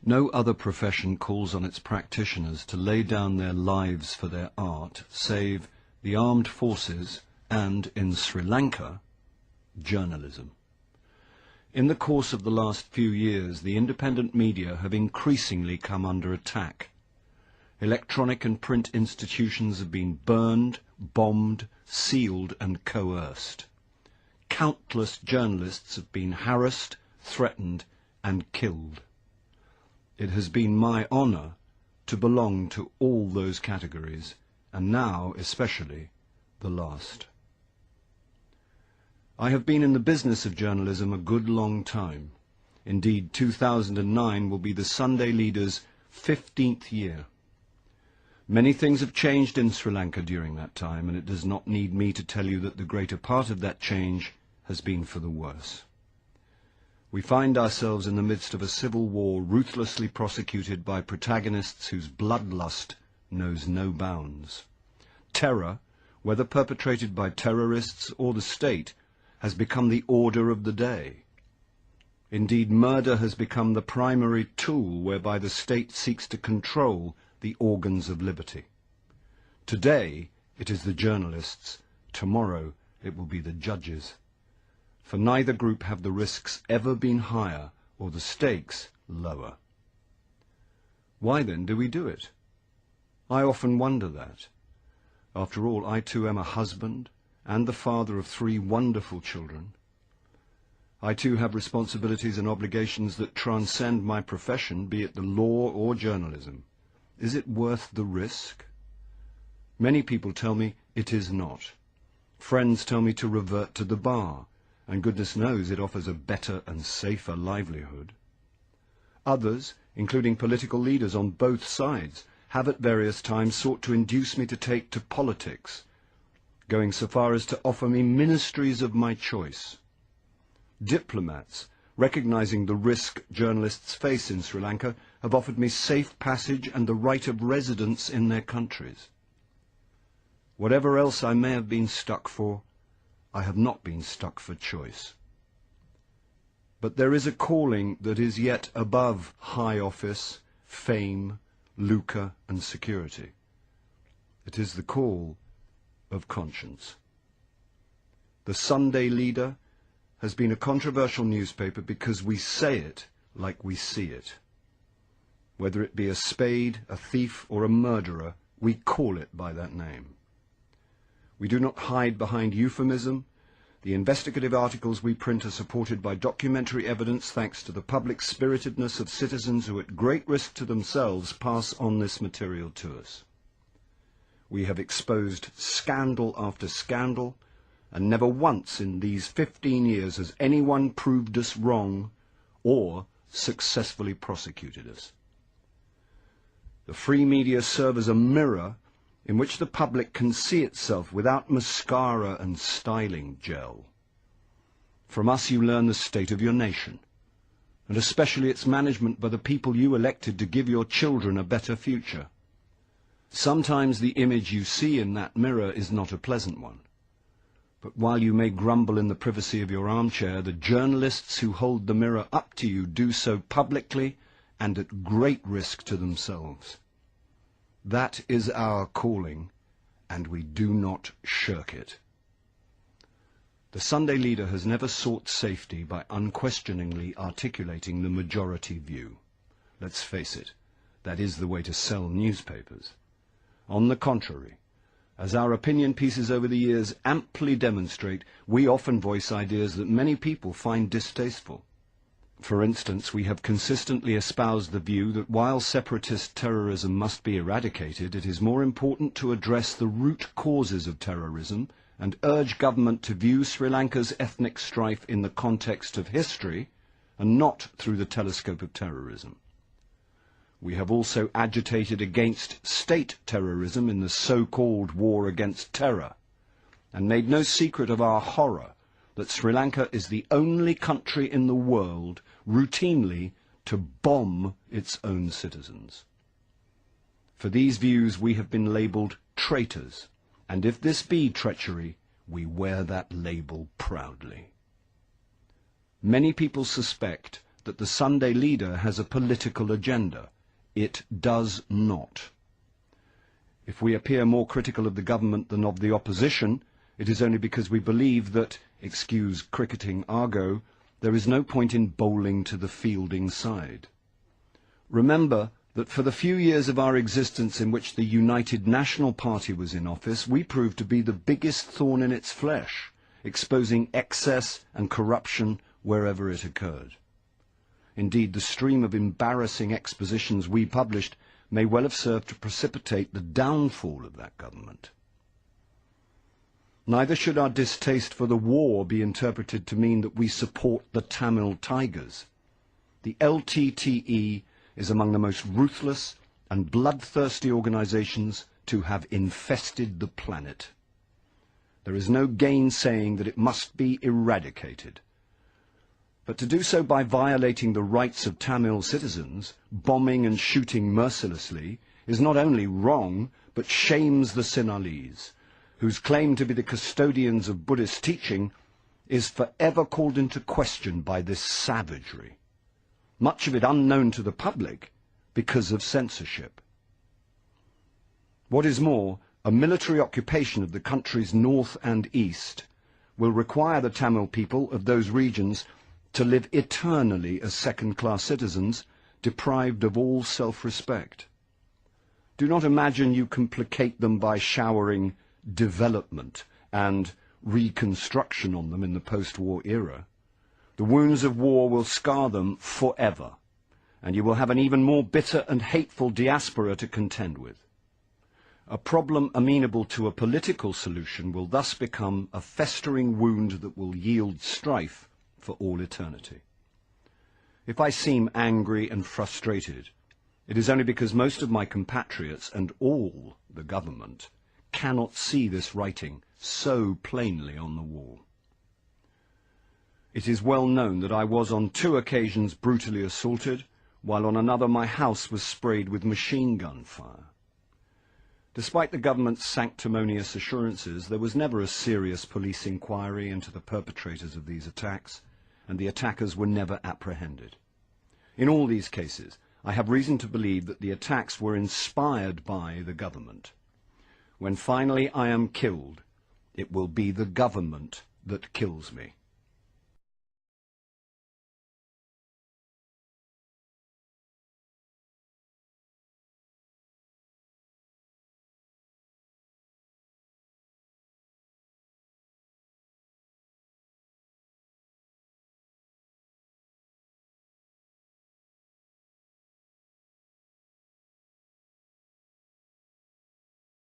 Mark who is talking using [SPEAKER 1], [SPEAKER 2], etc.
[SPEAKER 1] No other profession calls on its practitioners to lay down their lives for their art, save the armed forces and, in Sri Lanka, journalism. In the course of the last few years, the independent media have increasingly come under attack. Electronic and print institutions have been burned, bombed, sealed and coerced. Countless journalists have been harassed, threatened and killed. It has been my honor to belong to all those categories, and now especially the last. I have been in the business of journalism a good long time. Indeed, 2009 will be the Sunday Leader's 15th year. Many things have changed in Sri Lanka during that time, and it does not need me to tell you that the greater part of that change has been for the worse. We find ourselves in the midst of a civil war ruthlessly prosecuted by protagonists whose bloodlust knows no bounds. Terror, whether perpetrated by terrorists or the state, has become the order of the day. Indeed, murder has become the primary tool whereby the state seeks to control the organs of liberty. Today it is the journalists, tomorrow it will be the judges. For neither group have the risks ever been higher or the stakes lower. Why then do we do it? I often wonder that. After all, I too am a husband and the father of 3 wonderful children. I too have responsibilities and obligations that transcend my profession, be it the law or journalism. Is it worth the risk? Many people tell me it is not. Friends tell me to revert to the bar, and goodness knows it offers a better and safer livelihood. Others, including political leaders on both sides, have at various times sought to induce me to take to politics, going so far as to offer me ministries of my choice. Diplomats, recognizing the risk journalists face in Sri Lanka, have offered me safe passage and the right of residence in their countries. Whatever else I may have been stuck for, I have not been stuck for choice. But there is a calling that is yet above high office, fame, lucre and security. It is the call of conscience. The Sunday Leader has been a controversial newspaper because we say it like we see it. Whether it be a spade, a thief or a murderer, we call it by that name. We do not hide behind euphemism. The investigative articles we print are supported by documentary evidence thanks to the public spiritedness of citizens who at great risk to themselves pass on this material to us. We have exposed scandal after scandal, and never once in these 15 years has anyone proved us wrong or successfully prosecuted us. The free media serve as a mirror in which the public can see itself without mascara and styling gel. From us you learn the state of your nation, and especially its management by the people you elected to give your children a better future. Sometimes the image you see in that mirror is not a pleasant one. But while you may grumble in the privacy of your armchair, the journalists who hold the mirror up to you do so publicly and at great risk to themselves. That is our calling, and we do not shirk it. The Sunday Leader has never sought safety by unquestioningly articulating the majority view. Let's face it, that is the way to sell newspapers. On the contrary, as our opinion pieces over the years amply demonstrate, we often voice ideas that many people find distasteful. For instance, we have consistently espoused the view that while separatist terrorism must be eradicated, it is more important to address the root causes of terrorism and urge government to view Sri Lanka's ethnic strife in the context of history and not through the telescope of terrorism. We have also agitated against state terrorism in the so-called war against terror, and made no secret of our horror that Sri Lanka is the only country in the world routinely to bomb its own citizens. For these views we have been labelled traitors, and if this be treachery, we wear that label proudly. Many people suspect that the Sunday leader has a political agenda. It does not. If we appear more critical of the government than of the opposition, it is only because we believe that, excuse cricketing argot, there is no point in bowling to the fielding side. Remember that for the few years of our existence in which the United National Party was in office, we proved to be the biggest thorn in its flesh, exposing excess and corruption wherever it occurred. Indeed, the stream of embarrassing expositions we published may well have served to precipitate the downfall of that government. Neither should our distaste for the war be interpreted to mean that we support the Tamil Tigers. The LTTE is among the most ruthless and bloodthirsty organizations to have infested the planet. There is no gainsaying that it must be eradicated. But to do so by violating the rights of Tamil citizens, bombing and shooting mercilessly, is not only wrong, but shames the Sinhalese, whose claim to be the custodians of Buddhist teaching is forever called into question by this savagery, much of it unknown to the public because of censorship. What is more, a military occupation of the country's north and east will require the Tamil people of those regions to live eternally as second-class citizens, deprived of all self-respect. Do not imagine you can placate them by showering development and reconstruction on them in the post-war era. The wounds of war will scar them forever, and you will have an even more bitter and hateful diaspora to contend with. A problem amenable to a political solution will thus become a festering wound that will yield strife for all eternity. If I seem angry and frustrated, it is only because most of my compatriots and all the government cannot see this writing so plainly on the wall. It is well known that I was on 2 occasions brutally assaulted, while on another my house was sprayed with machine gun fire. Despite the government's sanctimonious assurances, there was never a serious police inquiry into the perpetrators of these attacks, and the attackers were never apprehended. In all these cases, I have reason to believe that the attacks were inspired by the government. When finally I am killed, it will be the government that kills me.